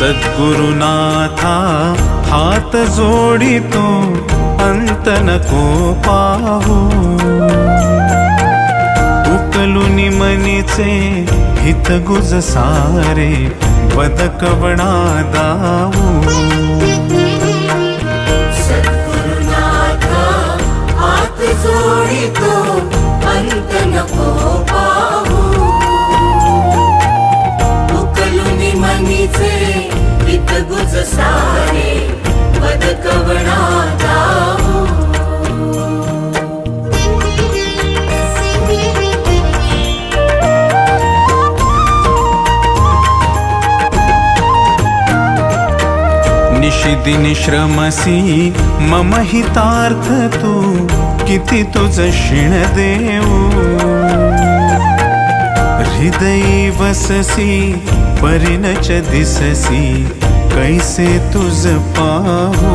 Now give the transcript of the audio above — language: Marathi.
सद्गुरुनाथा हात जोडितो अंत नको पाहू उकलुनी मनीचे हित गुज सारे बदकवणा दाऊ सद्गुरुनाथा हात जोडितो अंत नको पाहू उकलुनी मनीचे हित गुज सारे बदकवणा दाऊ निशिदिनी श्रमसी मम हितार्थ तू किती तुझ शिण देऊ हृदयी वससी परिणच दिससी कैसे तुझ पाहू